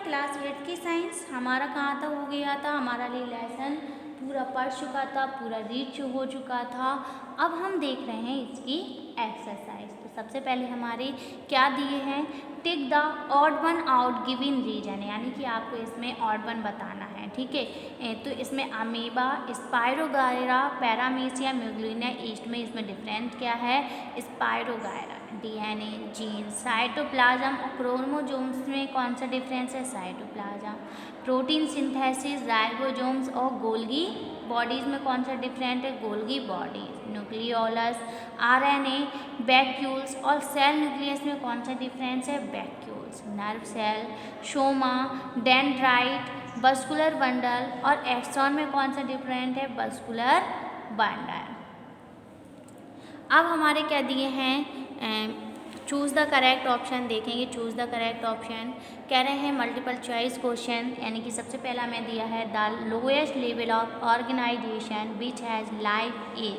Class 8 की science हमारा कहाँ तक हो गया था, हमारा ये लेसन पूरा पढ़ चुका था, पूरा रीड हो चुका था। अब हम देख रहे हैं इसकी एक्सरसाइज। तो सबसे पहले हमारे क्या दिए हैं, tick the odd one out given reason, यानी कि आपको इसमें ऑड वन बताना है, ठीक है। तो इसमें amoeba, spirogyra, paramecia, euglena, yeast में इसमें डिफरेंस क्या है, स्पायरोगायरा डीएनए, जीन, साइटोप्लाज्म और क्रोमोसोम्स में कौन सा डिफरेंस है, साइटोप्लाज्म, प्रोटीन सिंथेसिस, राइबोसोम्स और गोल्गी बॉडीज में कौन सा डिफरेंट है, Golgi bodies, nucleolus, RNA, vacuoles और सेल न्यूक्लियस में कौन सा डिफरेंस है, vacuoles, nerve cell, soma, dendrite, vascular bundle और एक्सॉन में कौन सा डिफरेंट है, बस्कुलर बंडल। अब हमारे क्या दिए हैं, चूज़ द करेक्ट ऑप्शन देखेंगे। चूज़ द करेक्ट ऑप्शन कह रहे हैं मल्टीपल चॉइस क्वेश्चन, यानी कि सबसे पहला हमें दिया है the lowest level of organisation which has life is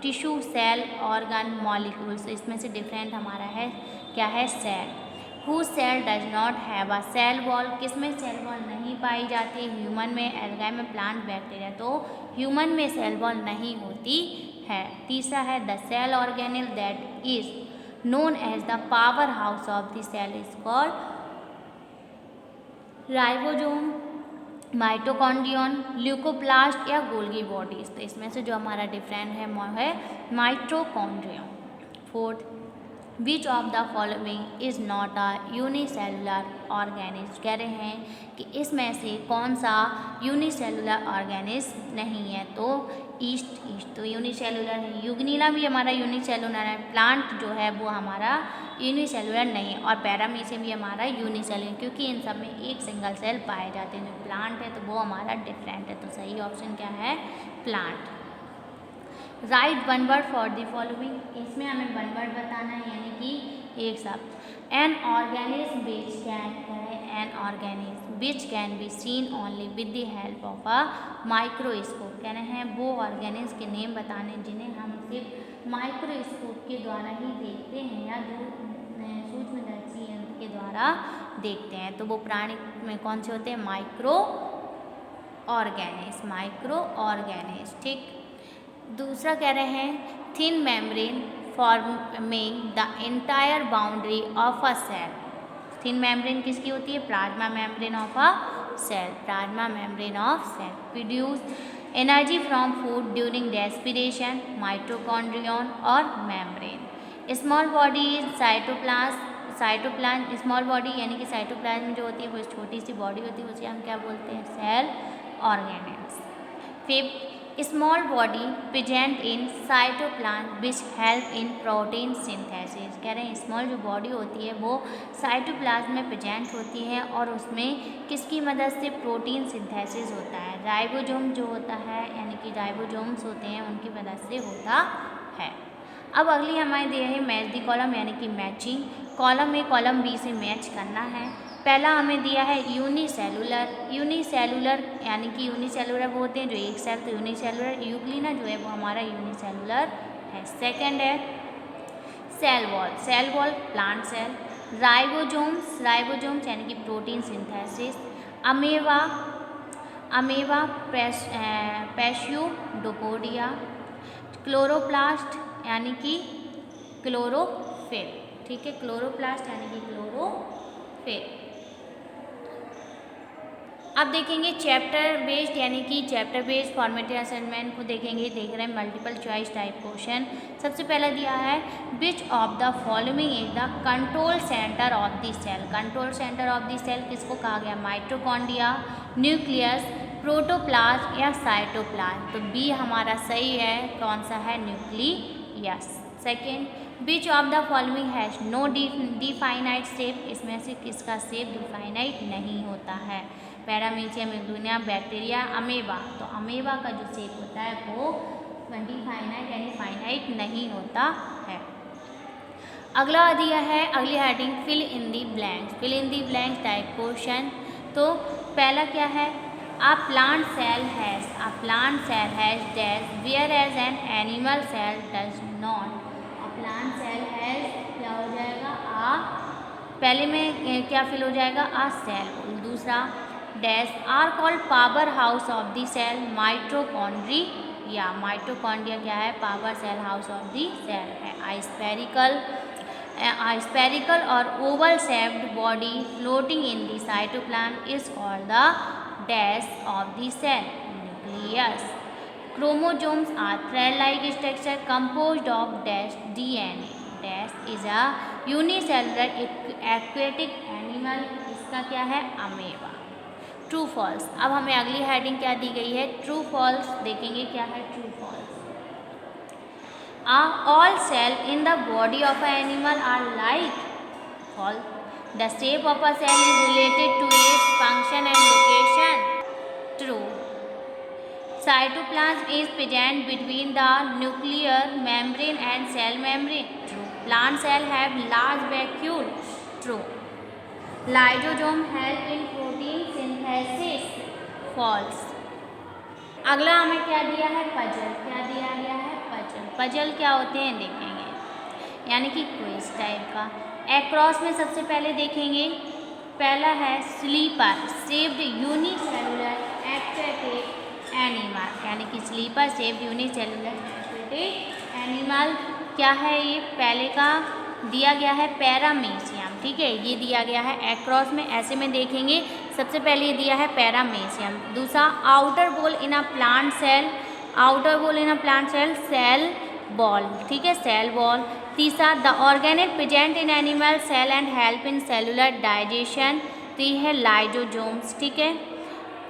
tissue, cell, organ, molecules. इसमें से डिफरेंट हमारा है क्या है, cell. Who cell does not have a cell wall, किसमें सेल वॉल नहीं पाई जाती, ह्यूमन में, एल्गाई में, प्लांट, बैक्टीरिया। तो ह्यूमन में सेल वॉल नहीं होती है। तीसरा है the cell organelle that is known as the powerhouse of the cell is called ribosome, mitochondrion, leucoplast या गोल्गी बॉडीज। तो इसमें से जो हमारा डिफरेंट है वो है mitochondrion. Fourth, which of the following is not a unicellular organism, कह रहे हैं कि इसमें से कौन सा यूनिसेलुलर ऑर्गेनिज्म नहीं है। तो ईस्ट तो यूनिसेलुलर है, युग्निला भी हमारा यूनिसेलुलर है, प्लांट जो है वो हमारा यूनिसेलुलर नहीं है, और पैरामीशियम भी हमारा यूनिसेलुलर, क्योंकि इन सब में एक सिंगल सेल पाए जाते हैं। जो प्लांट है तो वो हमारा डिफरेंट है। तो सही ऑप्शन क्या है, plant. Right one word for the following, इसमें हमें वन वर्ड बताना है, यानी कि एक शब्द। An organism which can, an organism which can be seen only with the help of a microscope, कह रहे हैं वो ऑर्गेनिज्म के नेम बताने जिन्हें हम सिर्फ माइक्रोस्कोप के द्वारा ही देखते हैं या जो सूक्ष्मदर्शी यंत्र के द्वारा देखते हैं। तो वो प्राणी में कौन से होते हैं, माइक्रो ऑर्गेनिज्म, माइक्रो ऑर्गेनिज्म, ठीक। दूसरा कह रहे हैं thin membrane forming the entire boundary of a cell. Thin membrane किसकी होती है, plasma membrane of a cell, plasma membrane of cell. Produce energy from food during respiration, mitochondrion और membrane. Small body cytoplasm, cytoplasm small body यानी कि cytoplasm जो होती है वो छोटी सी बॉडी होती है, उसे हम क्या बोलते हैं, cell organelles. Fifth, small body present in cytoplasm which help in protein synthesis, कह रहे हैं स्मॉल जो बॉडी होती है वो साइटोप्लाज्म में प्रेजेंट होती है और उसमें किसकी मदद से, प्रोटीन सिंथेसिस होता है। राइबोसोम जो होता है यानी कि राइबोसोम्स होते हैं उनकी मदद से होता है। अब अगली हमारे दिए है मैच दी कॉलम, यानी कि matching. Column A column B से मैच करना है। पहला हमें दिया है यूनिसेलुलर, यूनिसेलुलर यानी कि यूनिसेलुलर वो होते हैं जो एक सेल, तो यूनिसेलुलर। यूग्लिना जो है वो हमारा यूनिसेलुलर है। सेकंड है cell wall, cell wall plant cell. Ribosomes, ribosomes यानी कि protein synthesis. Amoeba, amoeba pseudopodia. Chloroplast यानी कि क्लोरोफिल, ठीक है, क्लोरोप्लास्ट यानी कि क्लोरोफिल। अब देखेंगे चैप्टर बेस्ड, यानी कि चैप्टर बेस्ड फॉर्मेटिव असाइनमेंट को देखेंगे। देख रहे हैं मल्टीपल चॉइस टाइप क्वेश्चन। सबसे पहला दिया है which of the following is the control centre of the cell. Control centre of the cell किसको कहा गया, माइटोकॉन्ड्रिया, न्यूक्लियस, प्रोटोप्लाज्म या साइटोप्लाज्म। तो बी हमारा सही है, कौन सा है, nucleus. Second, which of the following has no definite shape, इसमें से किसका शेप डिफाइनाइट नहीं होता है, पैरामीशियम, म्यूग्लिना, बैक्टीरिया, अमेबा। तो अमेबा का जो शेप होता है वो डिफाइनाइट यानी फाइनाइट नहीं होता है। अगला दिया है, अगली heading fill in the blanks, fill in the blanks type question. तो पहला क्या है, a plant cell has dash whereas an animal cell does not. A plant cell has क्या हो जाएगा, अ पहले में क्या फिल हो जाएगा, आ सेल। दूसरा dash are called powerhouse of the cell, mitochondria. Mitochondria क्या है, power cell house of the cell है। स्पेरिकल और oval shaped body floating in the cytoplasm is called the dash of the cell, nucleus. Chromosomes are thread-like structure composed of dash DNA. Dash is a unicellular aquatic animal. इसका क्या है, amoeba. True false. अब हमें अगली heading क्या दी गई है, ट्रू फॉल्स देखेंगे क्या है true false. All cells in the body of an animal are like false. The shape of a cell is related to its function and location. True. Cytoplasm is present between the nuclear membrane and cell membrane. True. Plant cells have large vacuole. True. Lysosome help in protein synthesis. False. अगला हमें क्या दिया है, puzzle. क्या दिया गया है, puzzle. Puzzle क्या होते हैं देखेंगे, यानी कि क्विज टाइप का। एक्रॉस में सबसे पहले देखेंगे, पहला है slipper shaped unicellular aquatic animal, यानी कि slipper shaped unicellular aquatic animal क्या है, ये पहले का दिया गया है पैरामीशियम, ठीक है, ये दिया गया है एक्रॉस में। ऐसे में देखेंगे, सबसे पहले ये दिया है पैरामीशियम। दूसरा outer wall in a plant cell, outer wall in a plant cell cell wall, ठीक है, सेल वॉल। तीसरा the organelle present in animal cell and help in cellular digestion, तो ये है लाइजोजोम्स, ठीक है।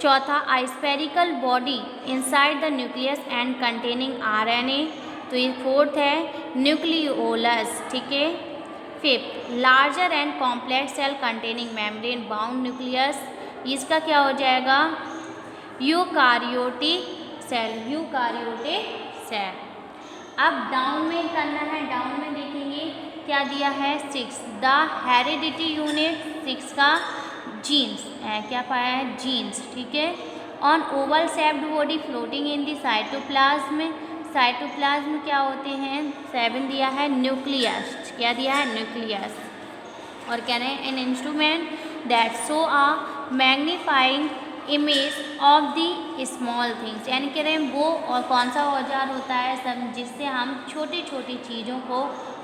चौथा spherical body inside the nucleus and containing RNA, तो ये फोर्थ है न्यूक्लियोलस, ठीक है। Fifth larger and complex cell containing membrane bound nucleus, इसका क्या हो जाएगा, यूकारियोटिक सेल, यूकारियोटिक सेल। अब डाउन में करना है, डाउन में देखेंगे क्या दिया है, 6 द हेरिडिटी यूनिट, 6 का जीन्स, क्या पाया है, जीन्स, ठीक है। On Oval shaped body floating in the cytoplasm, cytoplasm क्या होते हैं, 7 दिया है न्यूक्लियस, क्या दिया है, न्यूक्लियस। और कह रहे हैं an instrument that show a magnifying image of the small things, यानी कह रहे हैं वो और कौन सा औजार होता है सब जिससे हम छोटी छोटी चीज़ों को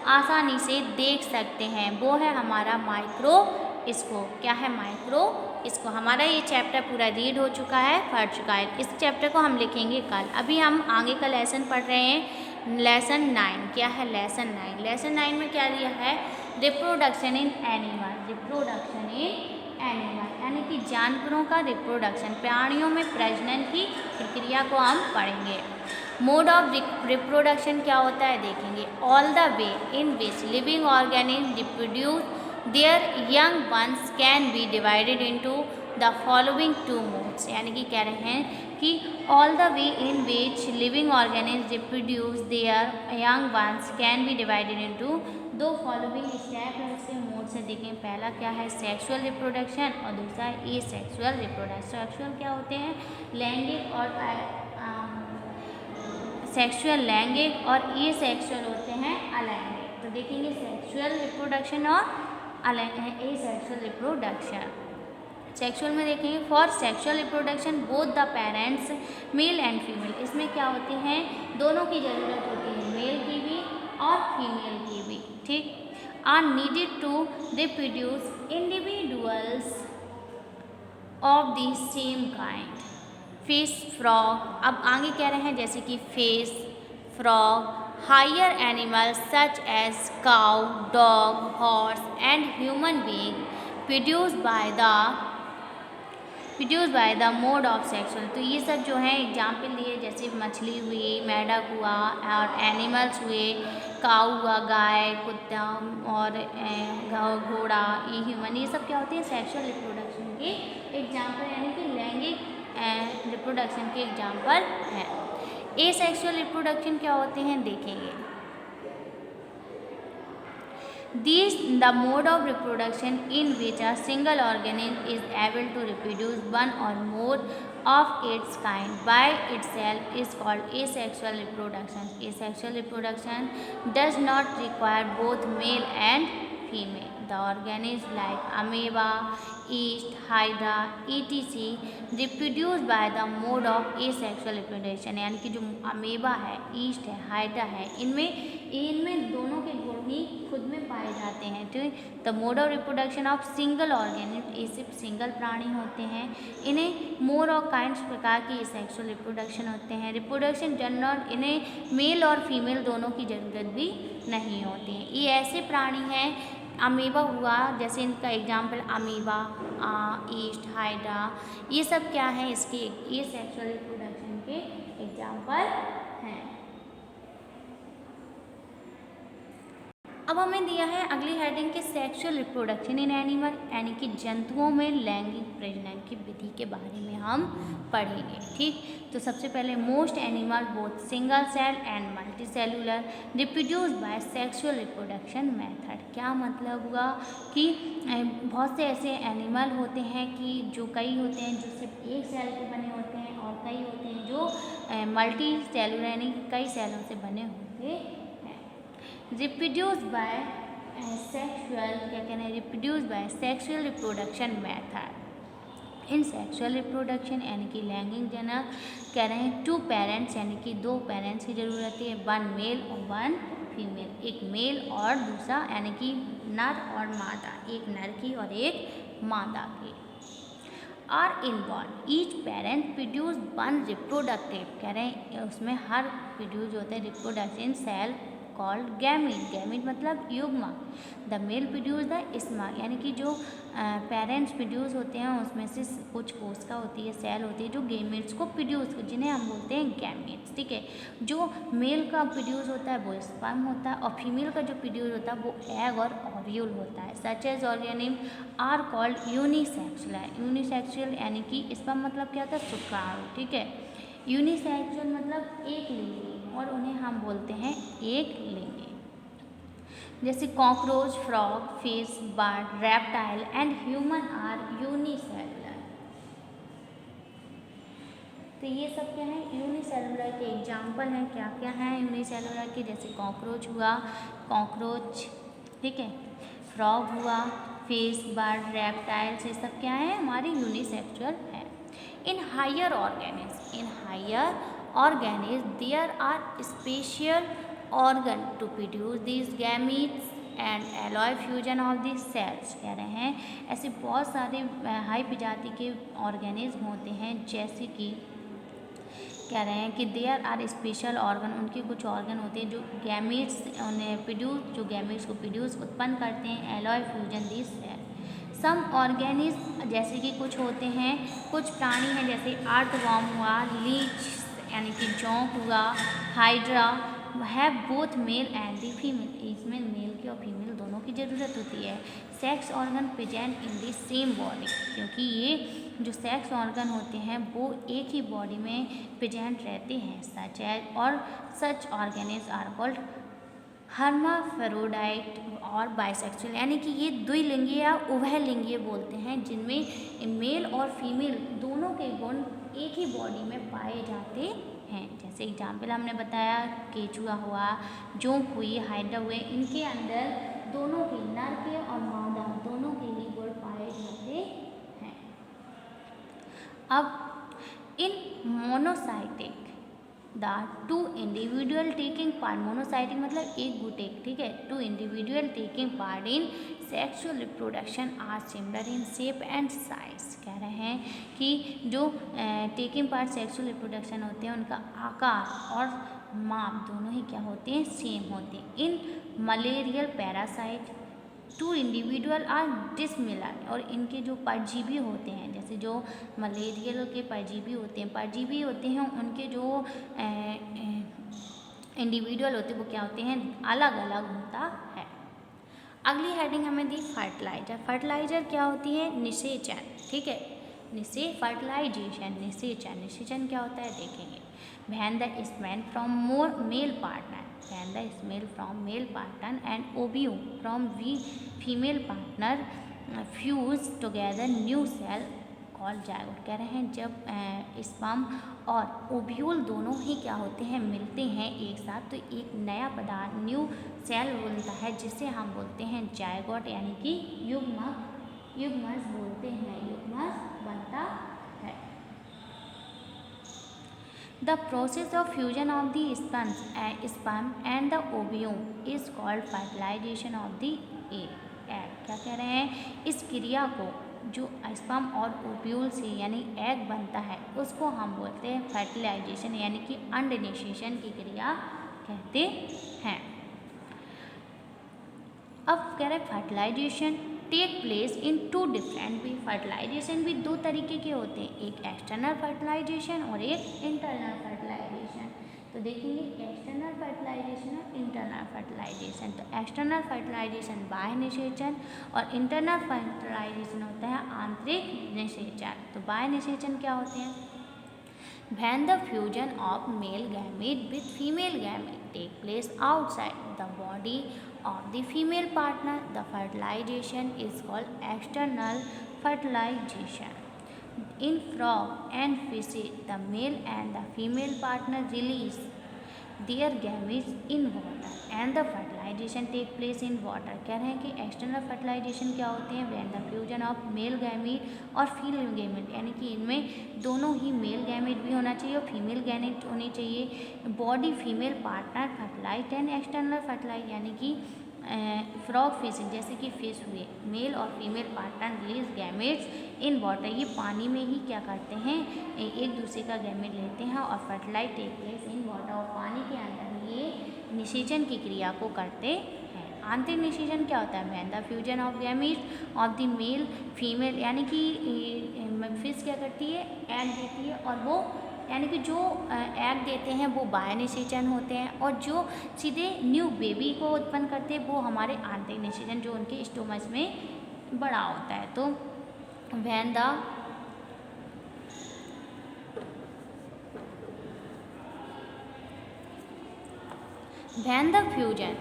आसानी से देख सकते हैं, वो है हमारा माइक्रोस्कोप। क्या है, माइक्रोस्कोप। हमारा ये चैप्टर पूरा रीड हो चुका है, पढ़ चुका है। इस चैप्टर को हम लिखेंगे कल। अभी हम आगे का लेसन पढ़ रहे हैं, लेसन 9। क्या है, लेसन 9। लेसन 9 में क्या दिया है, reproduction in animal, reproduction in animal, यानी कि जानवरों का रिप्रोडक्शन, प्राणियों में प्रजनन की प्रक्रिया को हम पढ़ेंगे। मोड ऑफ रिप्रोडक्शन क्या होता है देखेंगे, all the way in which living organism reproduce there young ones can be divided into the following 2 modes, यानी कि कह रहे हैं कि all the way in which living organism reproduce there young ones can be divided into 2 following step है, उससे mode से देखें। पहला क्या है, सेक्सुअल रिप्रोडक्शन, और दूसरा है एसेक्सुअल रिप्रोडक्शन। सेक्सुअल क्या होते हैं, लैंगिक, और सेक्सुअल लैंगिक, और एसेक्सुअल होते हैं अलैंगिक। तो देखेंगे सेक्सुअल रिप्रोडक्शन और एसेक्सुअल रिप्रोडक्शन। सेक्सुअल में देखेंगे for sexual reproduction both the parents mail and female, इसमें क्या होते हैं, दोनों की ज़रूरत होती है, मेल की भी और फीमेल की भी, ठीक, are needed to reproduce individuals of the same kind. Fish, frog, अब आगे कह रहे हैं जैसे कि fish, frog, higher animals such as cow, dog, horse and human being produce by the mode of sexual, तो ये सब जो है एग्जाम्पल लिए, जैसे मछली हुई, मेढक हुआ, और एनिमल्स हुए, काऊ हुआ, गाय, कुत्ता, और घोड़ा, ये ह्यूमन, ये सब क्या होते हैं, सेक्सुअल रिप्रोडक्शन के एग्जाम्पल, यानी कि लैंगिक रिप्रोडक्शन के एग्जाम्पल हैं। एसेक्सुअल रिप्रोडक्शन क्या होते हैं देखेंगे। These the mode of reproduction in which a single organism is able to reproduce one or more of its kind by itself is called asexual reproduction. Asexual reproduction does not require both male and female. the organisms like amoeba, yeast, hydra, etc. reproduce by the mode of asexual reproduction, यानी कि जो amoeba है, east है, hydra है, इनमें दोनों के गुण ही खुद में पाए जाते हैं। तो the mode of reproduction of single organism, ये सिर्फ सिंगल प्राणी होते हैं। इन्हें मोर और काइंड्स प्रकार की सेक्सुअल रिप्रोडक्शन होते हैं। रिप्रोडक्शन जनरल, इन्हें मेल और फीमेल दोनों की ज़रूरत भी नहीं होती है। ये ऐसे प्राणी हैं, अमीबा हुआ, जैसे इनका एग्जाम्पल अमीबा, ईस्ट, हाइड्रा, ये सब क्या है, इसके ये सेक्सुअल रिप्रोडक्शन के एग्जाम्पल हैं। अब हमें दिया है अगली हेडिंग के सेक्सुअल रिप्रोडक्शन इन एनिमल, यानी कि जंतुओं में लैंगिक प्रजनन की विधि के बारे में हम पढ़ेंगे। ठीक, तो सबसे पहले most animal both single cell and multicellular reproduce by sexual reproduction method. क्या मतलब हुआ कि बहुत से ऐसे एनिमल होते हैं कि जो कई होते हैं जो सिर्फ एक सेल के बने होते हैं, और कई होते हैं जो मल्टी सेलुलर यानी कि कई सेलों से बने होते हैं। रिप्रोड्यूस बाय सेक्सुअल, क्या कहना है, reproduce by sexual reproduction method. In sexual reproduction यानी कि लैंगिक जनक कह रहे हैं टू पेरेंट्स, यानी कि दो पेरेंट्स की जरूरत है, वन मेल और वन फीमेल, एक मेल और दूसरा यानी कि नर और मादा, एक नर की और एक मादा की। Are involve, each parent produce one reproductive, कह रहे हैं उसमें हर प्रोड्यूस होते हैं reproduction cell called gamete, gamete मतलब युग्म। The male produce the sperm, यानी कि जो पेरेंट्स प्रोड्यूस होते हैं उसमें से कुछ कोशिका होती है, सेल होती है जो गैमीट्स को प्रोड्यूस, जिन्हें हम बोलते हैं गैमीट्स। ठीक है, जो मेल का प्रोड्यूस होता है वो स्पर्म होता है, और फीमेल का जो प्रोड्यूस होता है वो एग और ओव्यूल होता है। Such as organism are called unisexual, unisexual यानी कि स्पर्म मतलब क्या होता है, शुक्राणु। ठीक है, यूनिसेक्सुअल मतलब एक लिंगी, और उन्हें हम बोलते हैं एक लिंगी। जैसे cockroach, frog, fish, bird, reptile and human are unicellular. तो ये सब क्या है, यूनिसेलुलर के एग्जाम्पल हैं। क्या क्या हैं यूनिसेलुलर के, जैसे कॉकरोच हुआ, कॉकरोच, ठीक है, फ्रॉग हुआ, फिश, बर्ड, रेप्टाइल्स, ये सब क्या है, हमारी यूनिसेक्सुअल है। In higher organisms there are special organ to produce these gametes and alloy fusion of these cells। कह रहे हैं ऐसे बहुत सारे हाई प्रजाति के ऑर्गेनिज्म होते हैं, जैसे कि कह रहे हैं कि देयर आर स्पेशल ऑर्गन, उनके कुछ ऑर्गन होते हैं जो गैमेट्स उन्हें प्रोड्यूस, जो गैमेट्स को प्रोड्यूस उत्पन्न करते हैं, alloy fusion this cell. Some organism, जैसे कि कुछ होते हैं, कुछ प्राणी हैं जैसे अर्थवर्म हुआ, लीच यानी कि जोंक हुआ, hydra, have both male and the female, इसमें मेल की और फीमेल दोनों की ज़रूरत होती है। Sex organ present in the same body, क्योंकि ये जो सेक्स ऑर्गन होते हैं वो एक ही बॉडी में प्रेजेंट रहते हैं। सच एज, और सच ऑर्गेनिज्म आर कॉल्ड हर्माफ्रोडाइट और बाइसेक्सुअल, यानी कि ये द्विलिंगीय या उभयलिंगीय बोलते हैं, जिनमें मेल और फीमेल दोनों के गुण एक ही बॉडी में पाए जाते हैं। जैसे एग्जाम्पल हमने बताया, केचुआ हुआ, जोंक हुई, हाइड्रा हुए, इनके अंदर दोनों के, नर के और मादा दोनों के ही गुण पाए जाते हैं। अब in monocytic the two individual taking part, monocytic मतलब एक गुटेक, ठीक है, two individual taking part in sexual reproduction are similar in shape and size. कह रहे हैं कि जो टेकिंग पार्ट सेक्सुअल रिप्रोडक्शन होते हैं उनका आकार और माप दोनों ही क्या होते हैं, सेम होते हैं। In malarial parasite two individual are dissimilar, और इनके जो परजीवी होते हैं, जैसे जो मलेरियल के परजीवी होते हैं उनके जो इंडिविजुअल होते हैं वो क्या होते हैं, अलग अलग होता है। अगली हेडिंग हमें दी फर्टिलाइजर। फर्टिलाइजर क्या होती है, निषेचन, ठीक है, फर्टिलाइजेशन, निषेचन क्या होता है देखेंगे। When the sperm from more male partner, when the sperm from male partner and ovule from female partner fuse together new cell called zygote. कह रहे हैं जब स्पर्म और ओव्यूल दोनों ही क्या होते हैं, मिलते हैं एक साथ, तो एक नया पदार्थ न्यू सेल बनता है जिसे हम बोलते हैं जायगोट, यानी कि युग्मज बोलते हैं, युग्मज बनता है। The process of fusion of the sperm and the ovum is called fertilization of the egg। क्या कह रहे हैं, इस क्रिया को जो स्पर्म और ओव्यूल से यानी एग बनता है उसको हम बोलते हैं फर्टिलाइजेशन, यानी कि अंड निषेचन की क्रिया कहते हैं। अब कह रहे हैं fertilisation take place in two different way. Fertilisation भी दो तरीके के होते हैं, एक एक्सटर्नल फर्टिलाइजेशन और एक इंटरनल फर्टिलाइजेशन। तो देखेंगे एक्सटर्नल फर्टिलाइजेशन और इंटरनल फर्टिलाइजेशन। तो एक्सटर्नल फर्टिलाइजेशन बाह्य निषेचन और इंटरनल फर्टिलाइजेशन होता है आंतरिक निषेचन। तो बाह्य निषेचन क्या होते हैं, when the fusion of male gamete with female gamete take place outside the body of the female partner, the fertilization is called external fertilization। In frog and fishes, the male and the female partner release their gametes in water and the fertilization take place in water। कह रहे हैं कि external fertilisation क्या होते हैं, when the fusion of male gamete और female gamete, यानी कि इनमें दोनों ही मेल गैमेट भी होना चाहिए और फीमेल गैमेट होनी चाहिए। Body female partner fertilise and external fertilise, यानी कि फ्रॉग फिश जैसे कि फिश हुए, मेल और female partner release gametes in water, ये पानी में ही क्या करते हैं, एक दूसरे का गैमेट लेते हैं और fertilise take place in water, और पानी के अंदर ये निषेचन की क्रिया को करते हैं। आंतरिक निषेचन क्या होता है, when the fusion of gametes of the male female, यानी कि फिश क्या करती है, एग देती है और वो यानी कि जो एग देते हैं वो बाह्य निषेचन होते हैं और जो सीधे न्यू बेबी को उत्पन्न करते हैं वो हमारे आंतरिक निषेचन जो उनके स्टोमच में बड़ा होता है। तो when the fusion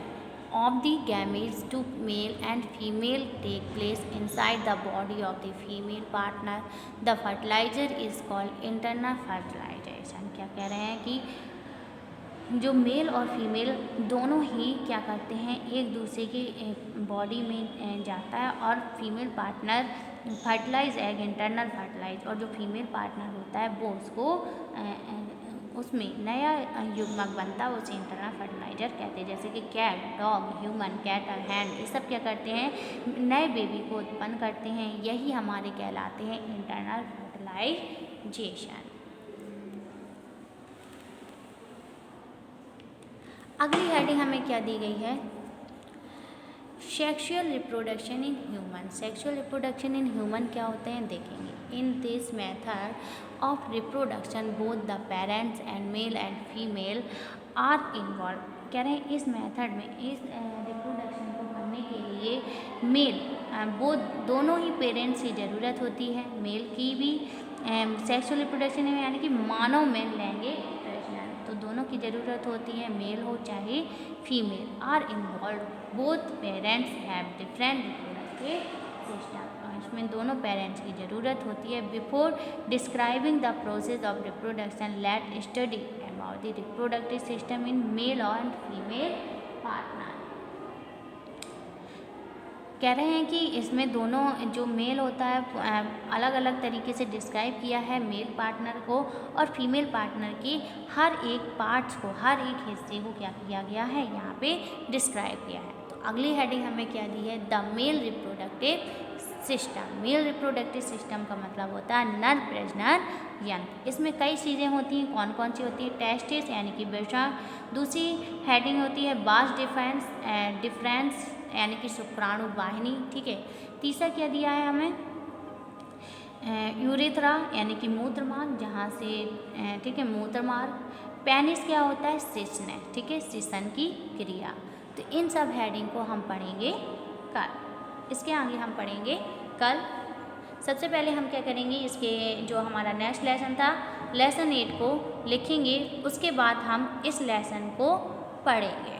of the gametes to male and female take place inside the body of the female partner, the fertilizer is called internal fertilization। क्या कह रहे हैं कि जो मेल और फीमेल दोनों ही क्या करते हैं, एक दूसरे की बॉडी में जाता है और female partner fertilise egg internal fertilise, और जो फीमेल पार्टनर होता है वो उसको उसमें नया युग्मक बनता है, उसे इंटरनल फर्टिलाइजर कहते हैं। जैसे कि cat, dog, human, cattle, hand, ये सब क्या करते हैं, नए बेबी को उत्पन्न करते हैं, यही हमारे कहलाते हैं इंटरनल फर्टिलाइजेशन। अगली हेडिंग हमें क्या दी गई है, sexual reproduction in human. Sexual reproduction in human क्या होते हैं देखेंगे। In this method of reproduction both the parents and male and female are involve. कह रहे हैं इस मेथड में, इस रिप्रोडक्शन को करने के लिए मेल वो दोनों ही पेरेंट्स की ज़रूरत होती है, मेल की भी सेक्सुअल रिप्रोडक्शन में, यानी कि मानव में लेंगे तो दोनों की ज़रूरत होती है, मेल हो चाहे female are involve, both parents have different reproductive system. इसमें दोनों पेरेंट्स की ज़रूरत होती है। Before describing the process of reproduction let study about the reproductive system in male and female partner. कह रहे हैं कि इसमें दोनों जो मेल होता है अलग अलग तरीके से डिस्क्राइब किया है मेल पार्टनर को, और फीमेल पार्टनर की हर एक पार्ट्स को, हर एक हिस्से को क्या किया गया है, यहाँ पे डिस्क्राइब किया है। तो अगली हेडिंग हमें क्या दी है, the male reproductive system. Male reproductive system का मतलब होता है नर प्रजनन यंत्र। इसमें कई चीज़ें होती हैं, कौन कौन सी होती है, टेस्टिस यानी कि वृषण, दूसरी हेडिंग होती है बास डिफरेंस यानी कि शुक्राणु वाहिनी, ठीक है। तीसरा क्या दिया है हमें, यूरेथ्रा यानी कि मूत्र मार्ग, जहाँ से ठीक है मूत्र मार्ग। पेनिस क्या होता है, सिस्न है, ठीक है, सिसन की क्रिया। तो इन सब हेडिंग को हम पढ़ेंगे कल, इसके आगे हम पढ़ेंगे कल। सबसे पहले हम क्या करेंगे, इसके जो हमारा नेक्स्ट लेसन था लेसन 8 को लिखेंगे, उसके बाद हम इस लेसन को पढ़ेंगे।